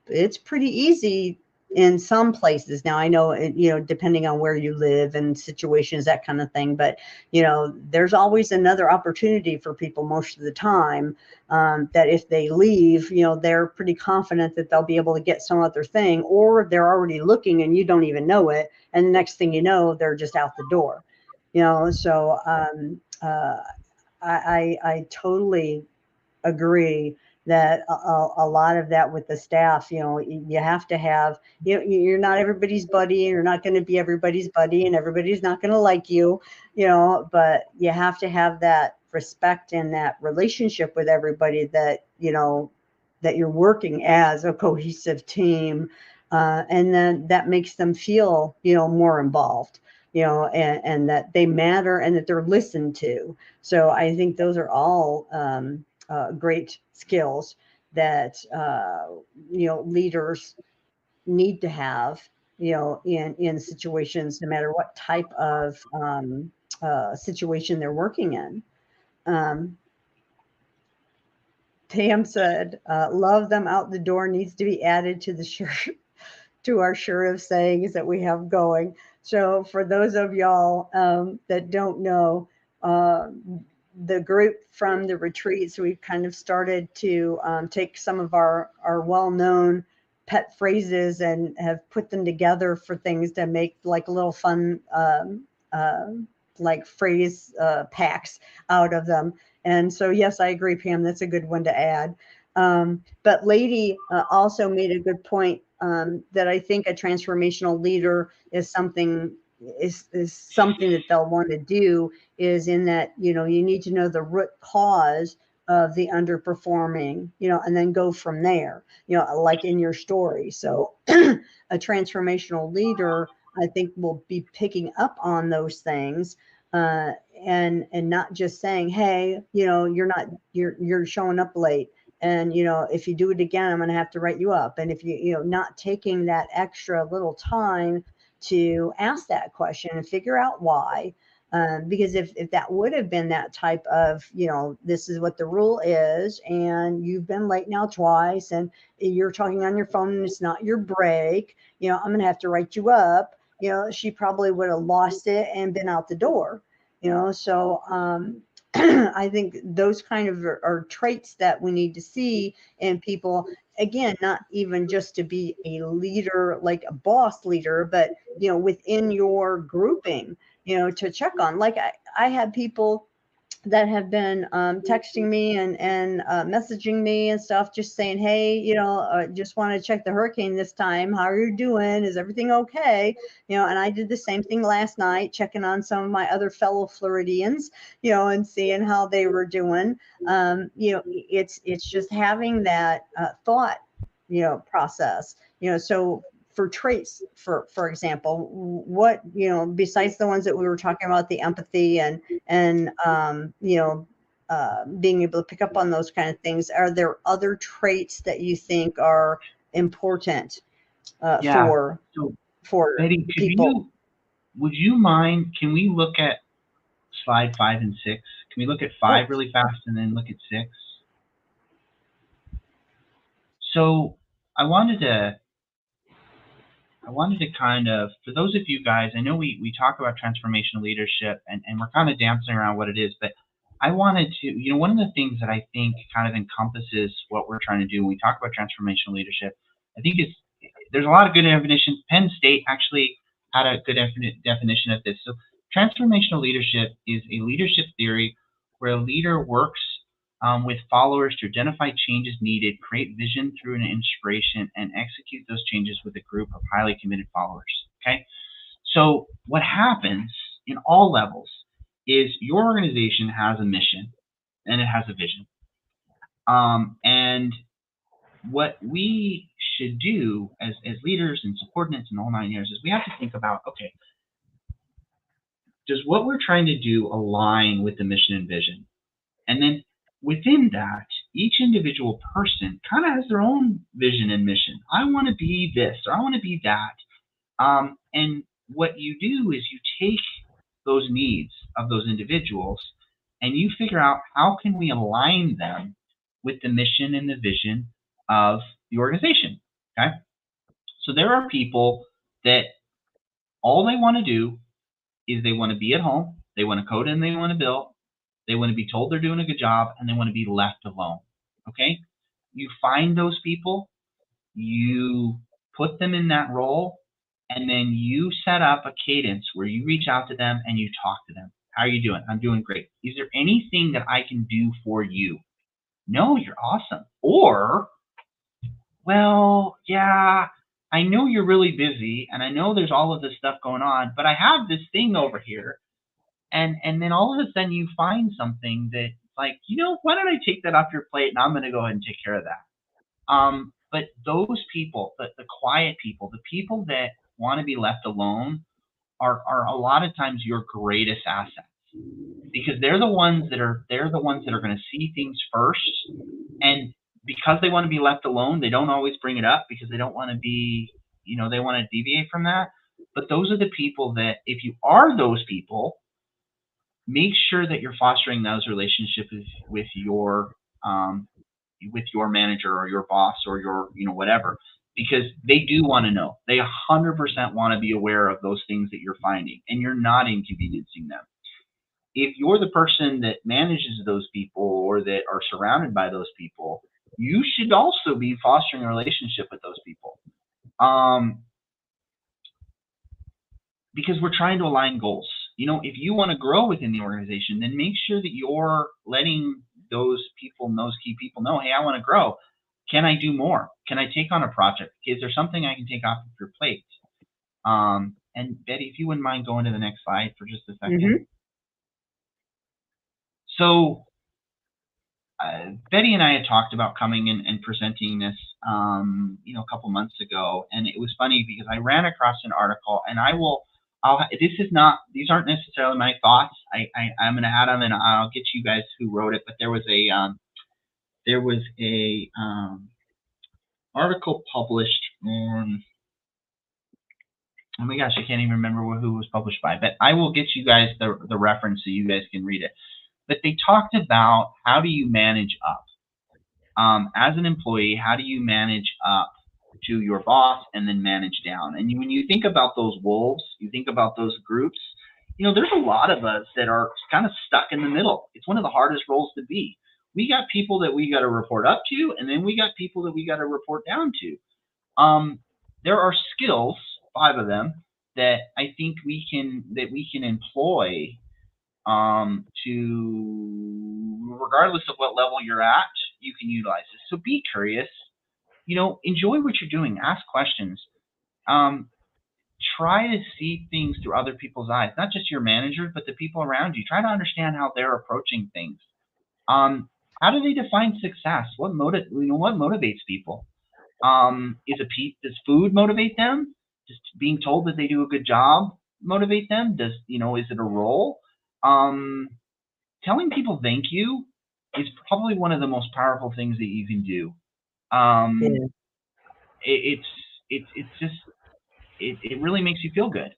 it's pretty easy in some places. Now, I know, depending on where you live and situations, that kind of thing, but, there's always another opportunity for people most of the time, that if they leave, they're pretty confident that they'll be able to get some other thing, or they're already looking and you don't even know it. And the next thing you know, they're just out the door. So I totally agree that a lot of that with the staff, you have to have, you're not everybody's buddy, and you're not going to be everybody's buddy, and everybody's not going to like you, but you have to have that respect and that relationship with everybody, that, that you're working as a cohesive team. And then that makes them feel, more involved, and that they matter and that they're listened to. So I think those are all great skills that leaders need to have, in situations, no matter what type of situation they're working in. Um, Pam said, "Love them out the door needs to be added to the shirt." To our sure of sayings that we have going. So for those of y'all that don't know, uh, the group from the retreats, we've kind of started to take some of our well-known pet phrases and have put them together for things to make like little fun uh, like phrase packs out of them. And so, yes, I agree, Pam, that's a good one to add. But Lady also made a good point, that I think a transformational leader is something that they'll want to do, is in that, you need to know the root cause of the underperforming, and then go from there, like in your story. So a transformational leader, I think, will be picking up on those things, uh, and not just saying, hey, you're showing up late, and if you do it again, I'm going to have to write you up. And if not taking that extra little time to ask that question and figure out why, because if that would have been that type of, this is what the rule is, and you've been late now twice, and you're talking on your phone and it's not your break, I'm going to have to write you up, she probably would have lost it and been out the door. So I think those kind of are traits that we need to see in people, again, not even just to be a leader, like a boss leader, but within your grouping, to check on. Like I had people that have been texting me and messaging me and stuff, just saying, hey, just want to check the hurricane this time. How are you doing? Is everything okay? And I did the same thing last night, checking on some of my other fellow Floridians, and seeing how they were doing. It's just having that thought, process. So for traits, for example, what, besides the ones that we were talking about, the empathy and being able to pick up on those kind of things, are there other traits that you think are important Yeah. So for Betty, people? would you mind, can we look at slide 5 and 6? Can we look at Oh, 5 really fast and then look at 6? So I wanted to I wanted to kind of, for those of you guys, I know we talk about transformational leadership and we're kind of dancing around what it is, but I wanted to, one of the things that I think kind of encompasses what we're trying to do when we talk about transformational leadership, I think there's a lot of good definitions. Penn State actually had a good definition of this. So transformational leadership is a leadership theory where a leader works with followers to identify changes needed, create vision through an inspiration, and execute those changes with a group of highly committed followers. Okay? So, what happens in all levels is your organization has a mission and it has a vision. And what we should do as leaders and subordinates and all 9 years is we have to think about, okay, does what we're trying to do align with the mission and vision? And then within that, each individual person kind of has their own vision and mission. I want to be this, or I want to be that. And what you do is you take those needs of those individuals and you figure out how can we align them with the mission and the vision of the organization. Okay. So there are people that all they want to do is they want to be at home, they want to code and they want to build, they want to be told they're doing a good job, and they want to be left alone. Okay? You find those people, you put them in that role, and then you set up a cadence where you reach out to them and you talk to them. How are you doing? I'm doing great. Is there anything that I can do for you? No, you're awesome. Or, well, yeah, I know you're really busy and I know there's all of this stuff going on, but I have this thing over here, and then all of a sudden you find something that, like, why don't I take that off your plate and I'm going to go ahead and take care of that. But those people, the quiet people, the people that want to be left alone are a lot of times your greatest assets, because they're the ones that are going to see things first. And because they want to be left alone, they don't always bring it up because they don't want to be, they want to deviate from that. But those are the people that, if you are those people, make sure that you're fostering those relationships um, with your manager or your boss or your whatever, because they do want to know. They 100% want to be aware of those things that you're finding, and you're not inconveniencing them. If you're the person that manages those people or that are surrounded by those people, you should also be fostering a relationship with those people. Um, because we're trying to align goals. If you want to grow within the organization, then make sure that you're letting those people and those key people know, hey, I want to grow. Can I do more? Can I take on a project? Is there something I can take off of your plate? And Betty, if you wouldn't mind going to the next slide for just a second. Mm-hmm. So Betty and I had talked about coming and presenting this, a couple months ago, and it was funny because I ran across an article, and these aren't necessarily my thoughts. I'm going to add them, and I'll get you guys who wrote it. But there was a article published on, oh my gosh, I can't even remember who it was published by, but I will get you guys the reference so you guys can read it. But they talked about, how do you manage up? As an employee, how do you manage up to your boss and then manage down? And when you think about those wolves, you think about those groups, there's a lot of us that are kind of stuck in the middle. It's one of the hardest roles to be. We got people that we got to report up to, and then we got people that we got to report down to. There are skills, 5 of them, that I think we can employ to, regardless of what level you're at, you can utilize this. So be curious, enjoy what you're doing, ask questions, um, try to see things through other people's eyes, not just your manager, but the people around you. Try to understand how they're approaching things. Um, how do they define success? What motivates people? Does food motivate them? Does being told that they do a good job motivate them? Is it a role? Um, Telling people thank you is probably one of the most powerful things that you can do. Um, Yeah. it's just it really makes you feel good.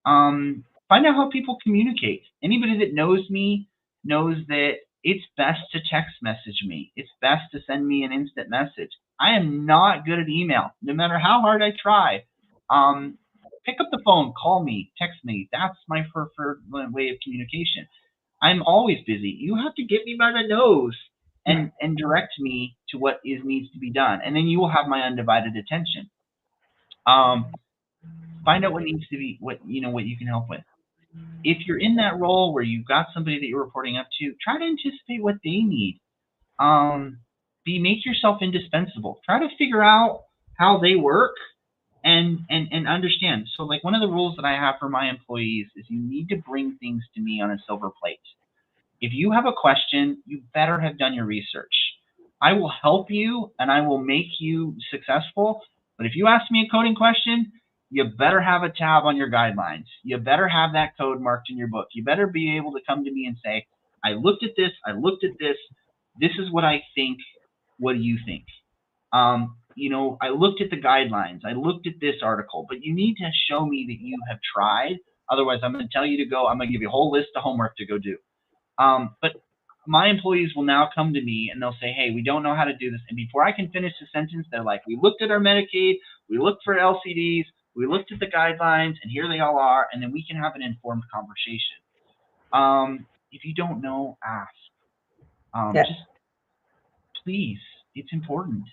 Find out how people communicate. Anybody that knows me knows that it's best to text message me. It's best to send me an instant message. I am not good at email, no matter how hard I try. Um, Pick up the phone, call me, text me. That's my preferred way of communication. I'm always busy. You have to get me by the nose and direct me to what needs to be done, and then you will have my undivided attention. Um, Find out what needs to be what you can help with. If you're in that role where you've got somebody that you're reporting up to, try to anticipate what they need. Um, Make yourself indispensable. Try to figure out how they work and understand. So like one of the rules that I have for my employees is you need to bring things to me on a silver plate. If you have a question, you better have done your research. I will help you and I will make you successful. But if you ask me a coding question, you better have a tab on your guidelines. You better have that code marked in your book. You better be able to come to me and say, I looked at this, I looked at this, this is what I think. What do you think? I looked at the guidelines, I looked at this article, but you need to show me that you have tried. Otherwise, I'm going to tell you to go, I'm going to give you a whole list of homework to go do. But my employees will now come to me and they'll say, hey, we don't know how to do this. And before I can finish the sentence, they're like, we looked at our Medicaid, we looked for LCDs, we looked at the guidelines, and here they all are. And then we can have an informed conversation. If you don't know, ask. Yeah. Just please, it's important.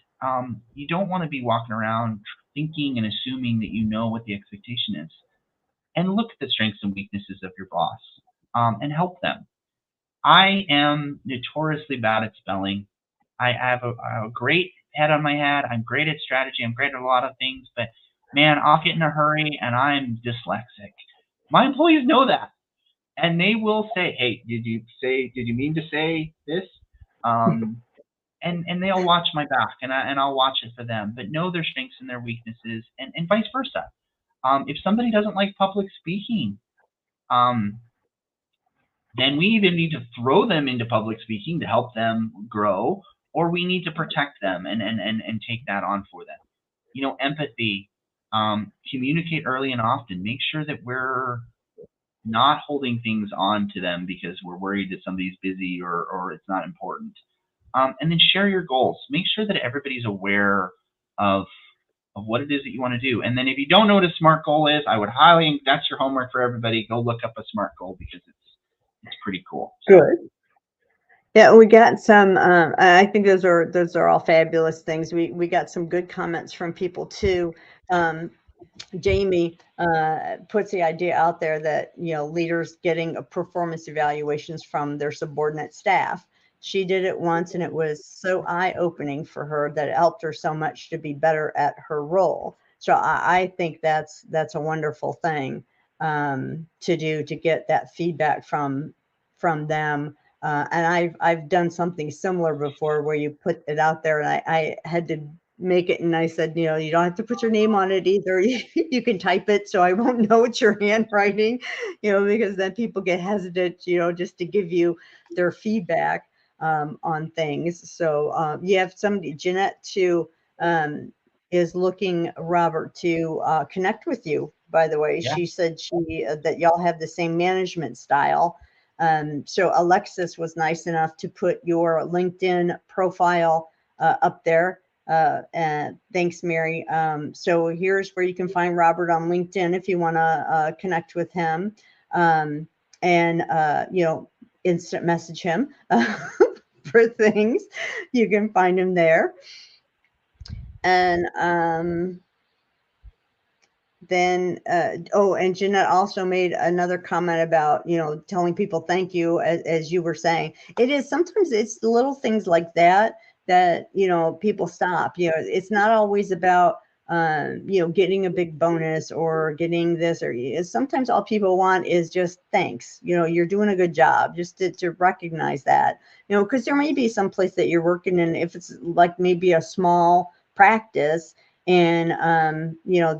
You don't want to be walking around thinking and assuming that you know what the expectation is. And look at the strengths and weaknesses of your boss and help them. I am notoriously bad at spelling. I have a great head on my head. I'm great at strategy. I'm great at a lot of things, but man, I'll get in a hurry and I'm dyslexic. My employees know that, and they will say, "Hey, did you mean to say this?" Um, and they'll watch my back, and I'll watch it for them. But know their strengths and their weaknesses, and vice versa. If somebody doesn't like public speaking, um, then we either need to throw them into public speaking to help them grow, or we need to protect them and take that on for them. Empathy, communicate early and often. Make sure that we're not holding things on to them because we're worried that somebody's busy or it's not important. And then share your goals. Make sure that everybody's aware of of what it is that you want to do. And then if you don't know what a SMART goal is, I would that's your homework for everybody. Go look up a SMART goal because it's pretty cool. So. Good. Yeah, we got some. I think those are all fabulous things. We got some good comments from people too. Um, Jamie puts the idea out there that leaders getting a performance evaluations from their subordinate staff. She did it once, and it was so eye-opening for her that it helped her so much to be better at her role. So I think that's a wonderful thing to do, to get that feedback from them. And I've done something similar before where you put it out there, and I had to make it, and I said, you don't have to put your name on it either. You can type it so I won't know it's your handwriting, because then people get hesitant, just to give you their feedback on things. So you have somebody, Jeanette, too, is looking, Robert, to connect with you. By the way, Yeah. she said that y'all have the same management style. So Alexis was nice enough to put your LinkedIn profile up there. And thanks, Mary. So here's where you can find Robert on LinkedIn if you want to connect with him, and instant message him. for things. You can find them there. And then oh, and Jeanette also made another comment about, telling people thank you, as you were saying. It is sometimes it's the little things like that that, people stop. It's not always about getting a big bonus or getting this, or sometimes all people want is just thanks. You're doing a good job, just to recognize that. Because there may be some place that you're working in, if it's like maybe a small practice, and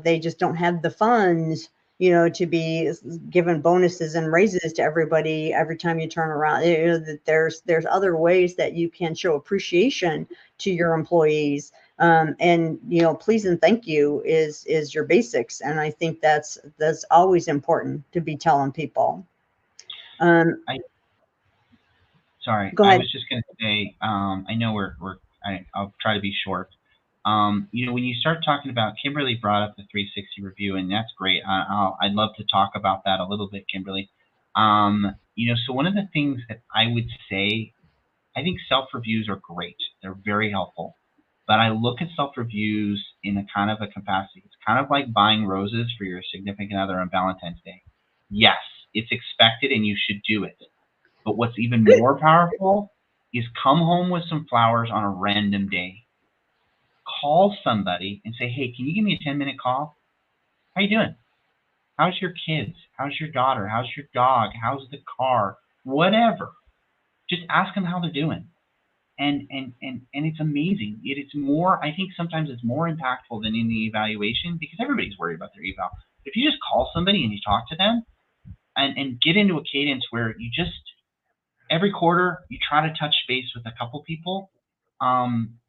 they just don't have the funds, to be given bonuses and raises to everybody every time you turn around. That there's other ways that you can show appreciation to your employees, and please and thank you is your basics, and I think that's always important to be telling people. I Sorry, Go I ahead. was just gonna say, I know I'll try to be short. When you start talking about, Kimberly brought up the 360 review, and that's great. I'd love to talk about that a little bit, Kimberly. So one of the things that I would say, I think self-reviews are great. They're very helpful. But I look at self-reviews in a kind of a capacity. It's kind of like buying roses for your significant other on Valentine's Day. Yes, it's expected and you should do it. But what's even more powerful is come home with some flowers on a random day. Call somebody and say, hey, can you give me a 10-minute call? How you doing? How's your kids? How's your daughter? How's your dog? How's the car? Whatever. Just ask them how they're doing. And it's amazing. It's more, I think sometimes it's more impactful than in the evaluation, because everybody's worried about their eval. If you just call somebody and you talk to them and get into a cadence where you just every quarter you try to touch base with a couple people,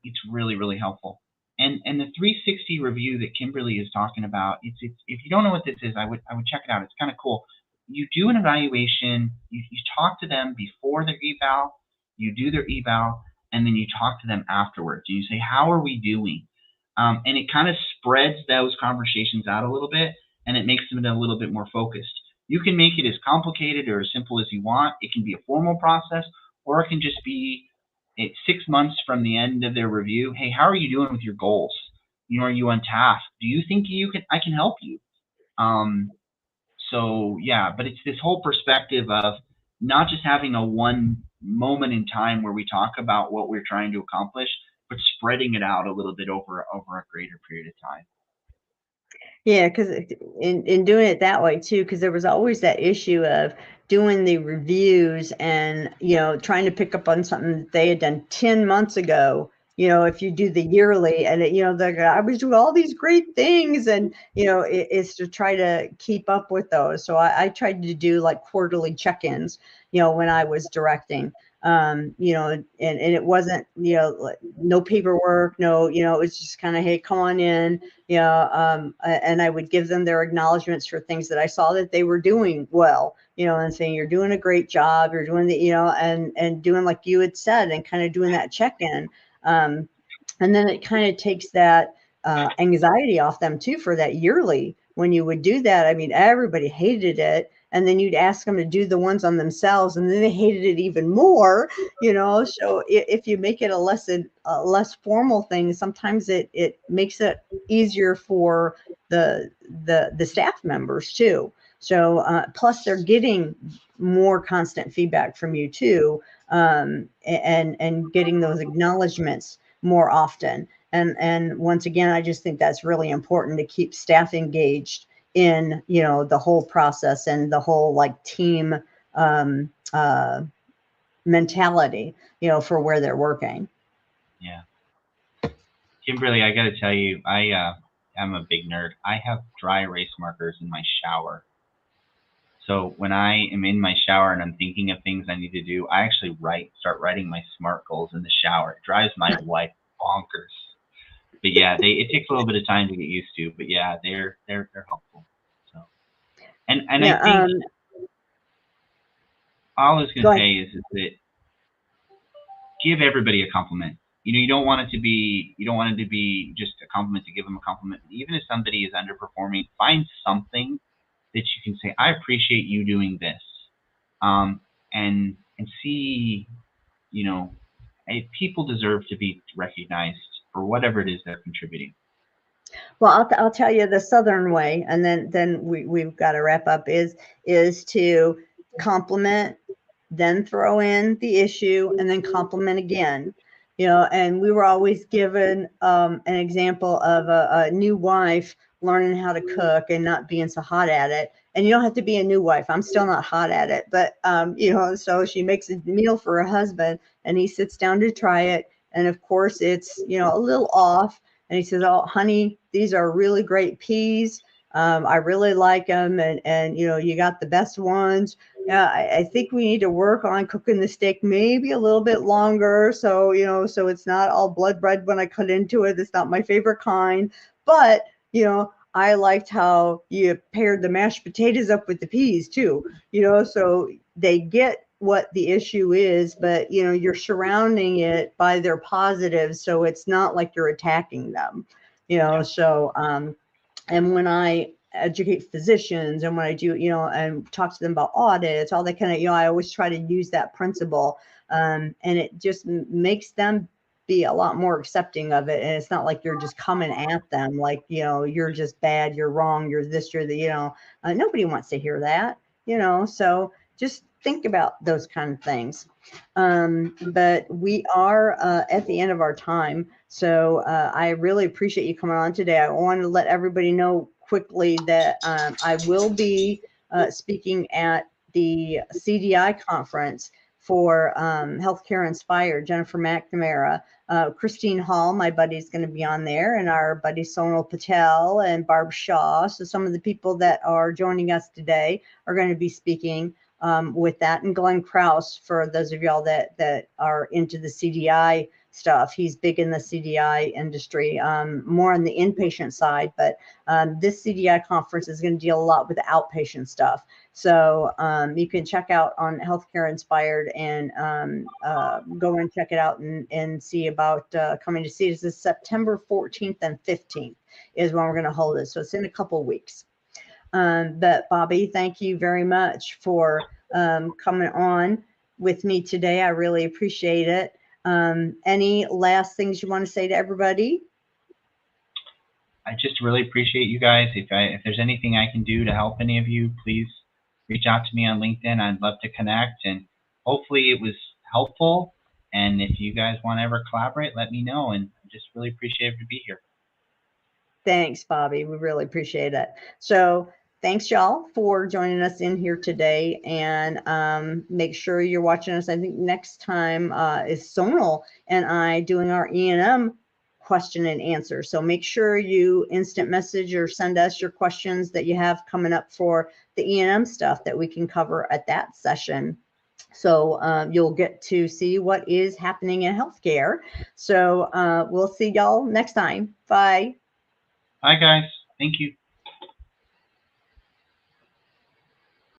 it's really, really helpful. And the 360 review that Kimberly is talking about, it's if you don't know what this is, I would check it out. It's kind of cool. You do an evaluation, you talk to them before their eval, you do their eval, and then you talk to them afterwards. And you say, how are we doing? And it kind of spreads those conversations out a little bit, and it makes them a little bit more focused. You can make it as complicated or as simple as you want. It can be a formal process, or it can just be 6 months from the end of their review. Hey, how are you doing with your goals? Are you on task? Do you think I can help you? Um, so yeah, but it's this whole perspective of not just having a one moment in time where we talk about what we're trying to accomplish, but spreading it out a little bit over a greater period of time. Yeah, because in doing it that way too, because there was always that issue of doing the reviews and trying to pick up on something that they had done 10 months ago. If you do the yearly, and I was doing all these great things, and it's to try to keep up with those. So I tried to do like quarterly check-ins, when I was directing. And it wasn't, like, no paperwork, no, it was just kind of, hey, come on in, and I would give them their acknowledgments for things that I saw that they were doing well, and saying, you're doing a great job, you're doing the, and doing like you had said, and kind of doing that check-in. And then it kind of takes that anxiety off them too for that yearly. When you would do that, I mean, everybody hated it. And then you'd ask them to do the ones on themselves, and then they hated it even more. So if you make it a less formal thing, sometimes it makes it easier for the staff members too. So plus they're getting more constant feedback from you too, and getting those acknowledgments more often. And once again, I just think that's really important to keep staff engaged in the whole process and the whole like team um, uh, mentality, for where they're working. Yeah. Kimberly, I got to tell you, I'm a big nerd. I have dry erase markers in my shower. So when I am in my shower and I'm thinking of things I need to do, I actually start writing my SMART goals in the shower. It drives my wife bonkers. But yeah, it takes a little bit of time to get used to. But yeah, they're helpful. So and I Yeah. think all I was Go gonna ahead. say is that give everybody a compliment. You don't want it to be just a compliment to give them a compliment. Even if somebody is underperforming, find something that you can say, I appreciate you doing this, and see, you know, people deserve to be recognized for whatever it is they're contributing. Well, I'll tell you the Southern way, and then we've got to wrap up. Is to compliment, then throw in the issue, and then compliment again. You know, and we were always given an example of a new wife learning how to cook and not being so hot at it. And you don't have to be a new wife. I'm still not hot at it, but you know, so she makes a meal for her husband, and he sits down to try it, and of course, it's, you know, a little off, and he says, "Oh, honey, these are really great peas. I really like them, and you know, you got the best ones. Yeah, I think we need to work on cooking the steak maybe a little bit longer, so you know, so it's not all blood red when I cut into it. It's not my favorite kind, but you know, I liked how you paired the mashed potatoes up with the peas too. You know, so they get what the issue is, but you know, you're surrounding it by their positives, so it's not like you're attacking them. You know, Yeah. so and when I educate physicians and when I do, you know, and talk to them about audits, all that kind of, you know, I always try to use that principle. And it just makes them be a lot more accepting of it. And it's not like you're just coming at them like, you know, you're just bad, you're wrong, you're this, you're the, you know, nobody wants to hear that, you know, so just think about those kind of things. But we are at the end of our time. So I really appreciate you coming on today. I want to let everybody know quickly that I will be speaking at the CDI conference for Healthcare Inspired, Jennifer McNamara. Christine Hall, my buddy, is going to be on there, and our buddy Sonal Patel and Barb Shaw. So some of the people that are joining us today are going to be speaking with that. And Glenn Krause, for those of y'all that are into the CDI stuff, he's big in the CDI industry, more on the inpatient side, but this CDI conference is going to deal a lot with the outpatient stuff. So you can check out on Healthcare Inspired and go and check it out and see about coming to see us. This is September 14th and 15th is when we're going to hold it. So it's in a couple of weeks. But Bobby, thank you very much for coming on with me today. I really appreciate it. Any last things you want to say to everybody? I just really appreciate you guys. If there's anything I can do to help any of you, please reach out to me on LinkedIn. I'd love to connect, and hopefully it was helpful. And if you guys want to ever collaborate, let me know. And I just really appreciate it to be here. Thanks, Bobby. We really appreciate it. So thanks, y'all, for joining us in here today. And make sure you're watching us. I think next time is Sonal and I doing our E&M question and answer. So make sure you instant message or send us your questions that you have coming up for the E&M stuff that we can cover at that session. So you'll get to see what is happening in healthcare. So we'll see y'all next time. Bye. Bye, guys. Thank you.